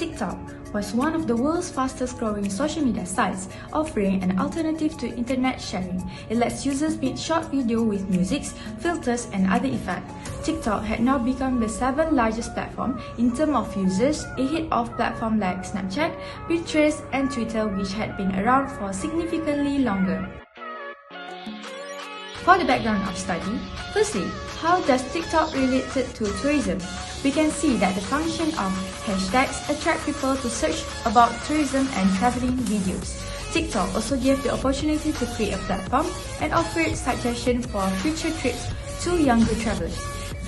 TikTok was one of the world's fastest growing social media sites, offering an alternative to internet sharing. It lets users make short video with music, filters, and other effects. TikTok had now become the 7th largest platform in terms of users, ahead of platforms like Snapchat, Pinterest, and Twitter, which had been around for significantly longer. For the background of study, firstly, how does TikTok relate to tourism? We can see that the function of hashtags attract people to search about tourism and traveling videos. TikTok also gave the opportunity to create a platform and offered suggestions for future trips to younger travelers.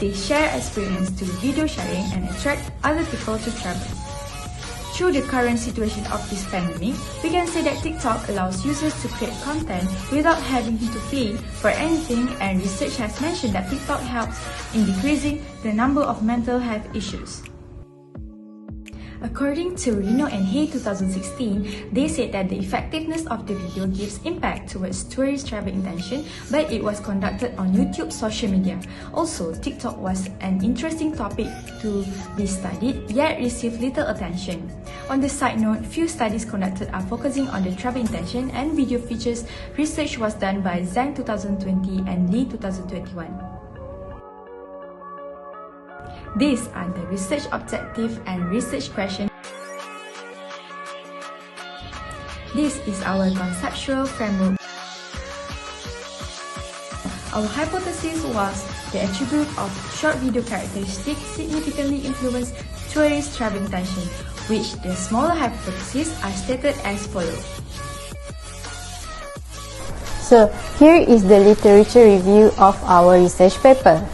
They share experience through video sharing and attract other people to travel. Through the current situation of this pandemic, we can say that TikTok allows users to create content without having to flee for anything, and research has mentioned that TikTok helps in decreasing the number of mental health issues. According to Reno and Hay 2016, they said that the effectiveness of the video gives impact towards tourist travel intention, but it was conducted on YouTube social media. Also, TikTok was an interesting topic to be studied, yet received little attention. On the side note, few studies conducted are focusing on the travel intention and video features. Research was done by Zhang 2020 and Lee 2021. These are the research objective and research questions. This is our conceptual framework. Our hypothesis was the attribute of short video characteristics significantly influence tourist travel intention, which the smaller hypotheses are stated as follows. So, here is the literature review of our research paper.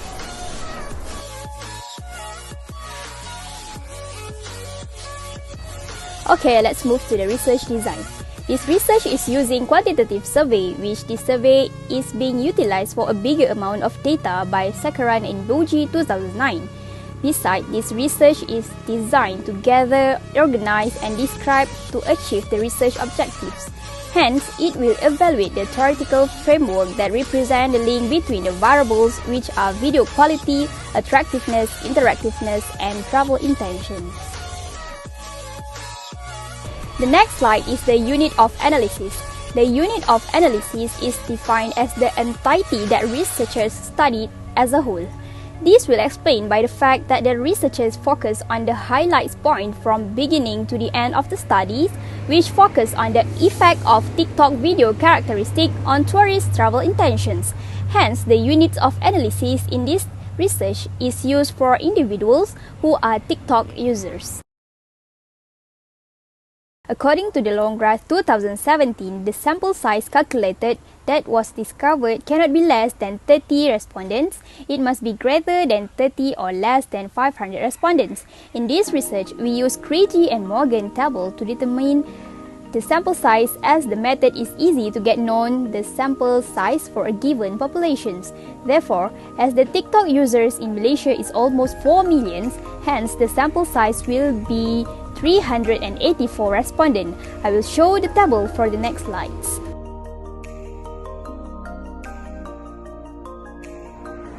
Okay, let's move to the research design. This research is using quantitative survey, which this survey is being utilized for a bigger amount of data by Sakaran and Boji 2009. Besides, this research is designed to gather, organize, and describe to achieve the research objectives. Hence, it will evaluate the theoretical framework that represent the link between the variables, which are video quality, attractiveness, interactiveness, and travel intentions. The next slide is the unit of analysis. The unit of analysis is defined as the entity that researchers studied as a whole. This will explain by the fact that the researchers focus on the highlights point from beginning to the end of the studies, which focus on the effect of TikTok video characteristic on tourist travel intentions. Hence, the unit of analysis in this research is used for individuals who are TikTok users. According to the Longgrass 2017, the sample size calculated that was discovered cannot be less than 30 respondents. It must be greater than 30 or less than 500 respondents. In this research, we use Craigie and Morgan table to determine the sample size, as the method is easy to get known the sample size for a given population. Therefore, as the TikTok users in Malaysia is almost 4 million, hence the sample size will be 384 respondents. I will show the table for the next slides.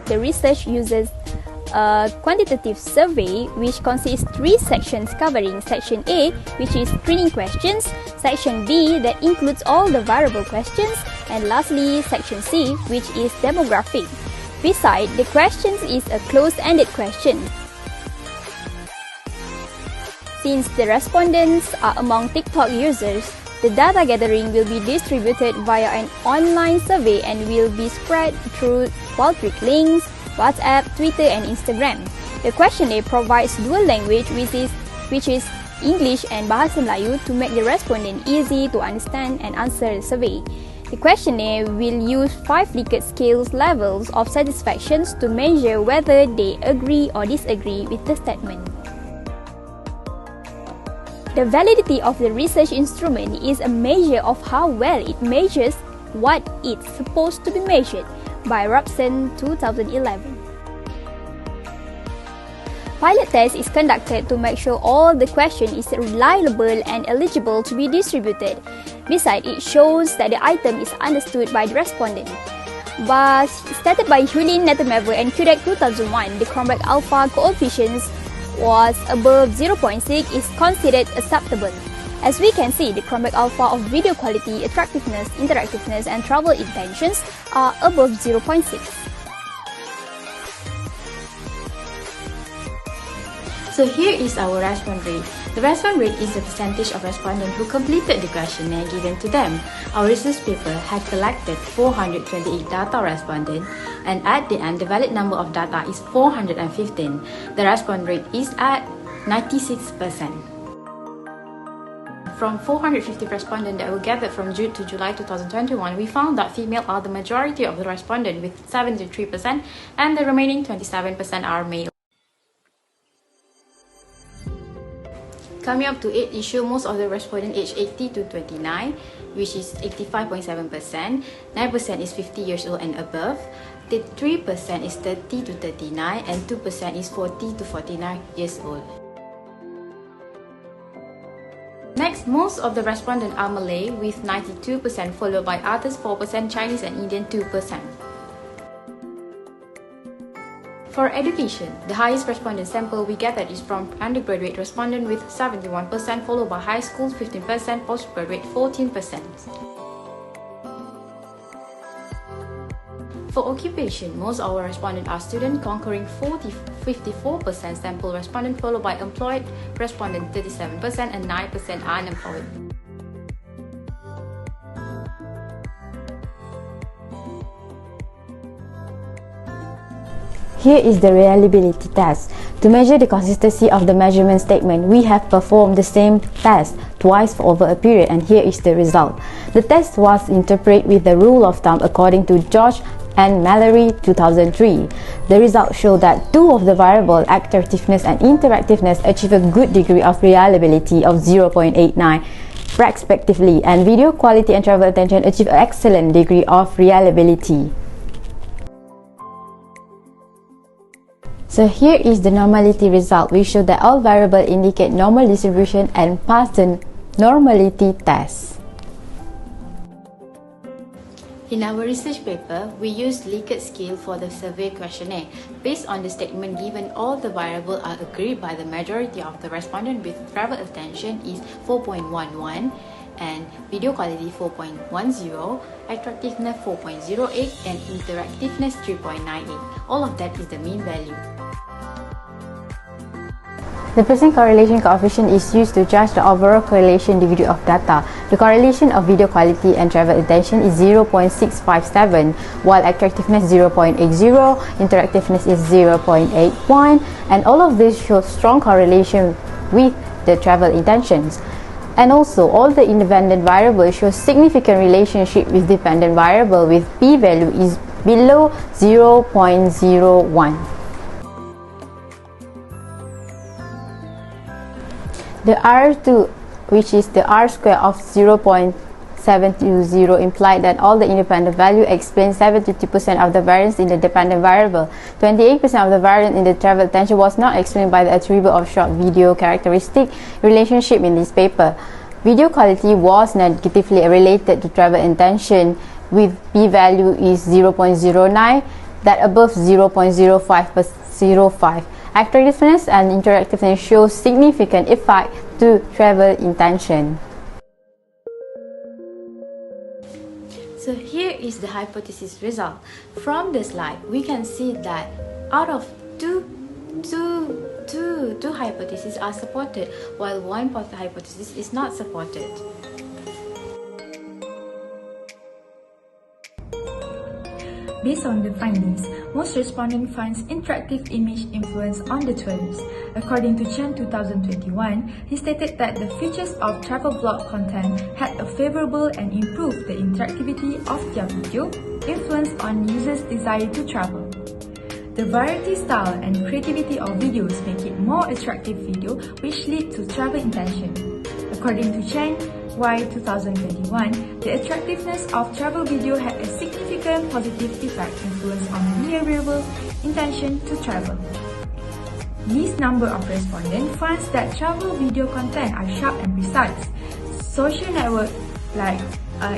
The research uses a quantitative survey which consists 3 sections covering Section A, which is screening questions, Section B that includes all the variable questions, and lastly Section C, which is demographic. Besides, the questions is a closed-ended question. Since the respondents are among TikTok users, the data gathering will be distributed via an online survey and will be spread through Qualtrics links, WhatsApp, Twitter, and Instagram. The questionnaire provides dual language, which is English and Bahasa Melayu, to make the respondent easy to understand and answer the survey. The questionnaire will use 5 Likert scale levels of satisfaction to measure whether they agree or disagree with the statement. The validity of the research instrument is a measure of how well it measures what it's supposed to be measured, by Robson 2011. Pilot test is conducted to make sure all the question is reliable and eligible to be distributed. Besides, it shows that the item is understood by the respondent. But stated by Hulin, Netemever, and Kurek 2001, the Cronbach alpha coefficients was above 0.6 is considered acceptable. As we can see, the Chromebook Alpha of video quality, attractiveness, interactiveness, and travel intentions are above 0.6. So here is our response rate. The response rate is the percentage of respondents who completed the questionnaire given to them. Our research paper had collected 428 data respondents, and at the end, the valid number of data is 415. The response rate is at 96%. From 450 respondents that were gathered from June to July 2021, we found that female are the majority of the respondents with 73%, and the remaining 27% are male. Coming up to 8 issue, most of the respondents aged 80 to 29, which is 85.7%, 9% is 50 years old and above, 3% is 30 to 39, and 2% is 40 to 49 years old. Next, most of the respondents are Malay with 92%, followed by others 4%, Chinese and Indian 2%. For education, the highest respondent sample we gathered is from undergraduate respondent with 71%, followed by high school 15%, postgraduate 14%. For occupation, most of our respondents are students, conquering 54% sample respondent, followed by employed respondent 37% and 9% unemployed. Here is the reliability test. To measure the consistency of the measurement statement, we have performed the same test twice over a period, and here is the result. The test was interpreted with the rule of thumb according to George and Mallory 2003. The results show that two of the variables, attractiveness and interactiveness, achieve a good degree of reliability of 0.89 respectively, and video quality and travel attention achieve an excellent degree of reliability. So here is the normality result. We show that all variables indicate normal distribution and pass the normality test. In our research paper, we used Likert scale for the survey questionnaire. Based on the statement given, all the variables are agreed by the majority of the respondents with travel attention is 4.11 and video quality 4.10, attractiveness 4.08 and interactiveness 3.98. All of that is the mean value. The percent correlation coefficient is used to judge the overall correlation degree of data. The correlation of video quality and travel attention is 0.657, while attractiveness 0.80, interactiveness is 0.81, and all of this shows strong correlation with the travel intentions. And also, all the independent variables show significant relationship with dependent variable, with p-value is below 0.01. The R2, which is the R square of 0.720, implied that all the independent value explain 72% of the variance in the dependent variable. 28% of the variance in the travel attention was not explained by the attribute of short video characteristic relationship in this paper. Video quality was negatively related to travel intention, with p-value is 0.09, that above 0.05. Attractiveness and interactiveness show significant effect to travel intention. So here is the hypothesis result. From the slide, we can see that out of two hypotheses are supported, while one hypothesis is not supported. Based on the findings, most respondents finds interactive image influence on the tourists. According to Chen 2021, he stated that the features of travel blog content had a favorable and improved the interactivity of their video, influence on users' desire to travel. The variety, style, and creativity of videos make it more attractive video, which lead to travel intention. According to Chen Y 2021, the attractiveness of travel video had a significant positive effect influence on behavioral intention to travel. Least number of respondents finds that travel video content are sharp and precise. Social network like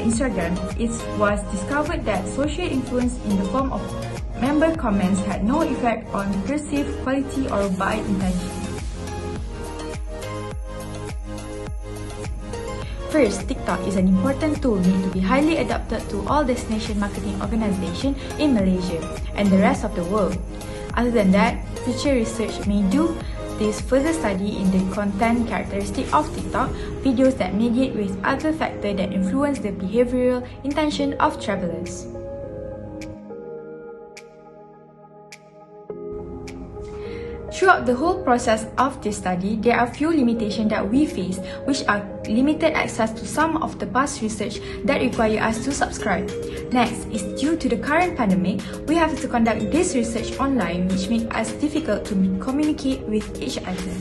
Instagram, it was discovered that social influence in the form of member comments had no effect on perceived quality or buy intention. First, TikTok is an important tool need to be highly adapted to all destination marketing organizations in Malaysia and the rest of the world. Other than that, future research may do this further study in the content characteristic of TikTok, videos that mediate with other factors that influence the behavioral intention of travelers. Throughout the whole process of this study, there are few limitations that we face, which are limited access to some of the past research that require us to subscribe. Next is due to the current pandemic, we have to conduct this research online, which makes us difficult to communicate with each other.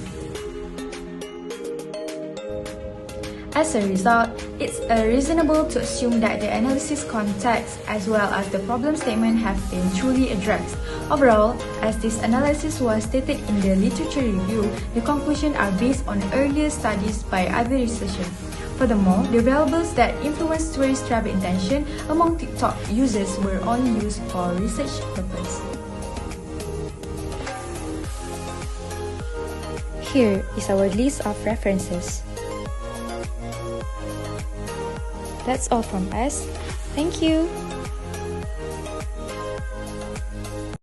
As a result, it's reasonable to assume that the analysis context as well as the problem statement have been truly addressed. Overall, as this analysis was stated in the literature review, the conclusions are based on earlier studies by other researchers. Furthermore, the variables that influence tourist travel intention among TikTok users were only used for research purposes. Here is our list of references. That's all from us. Thank you.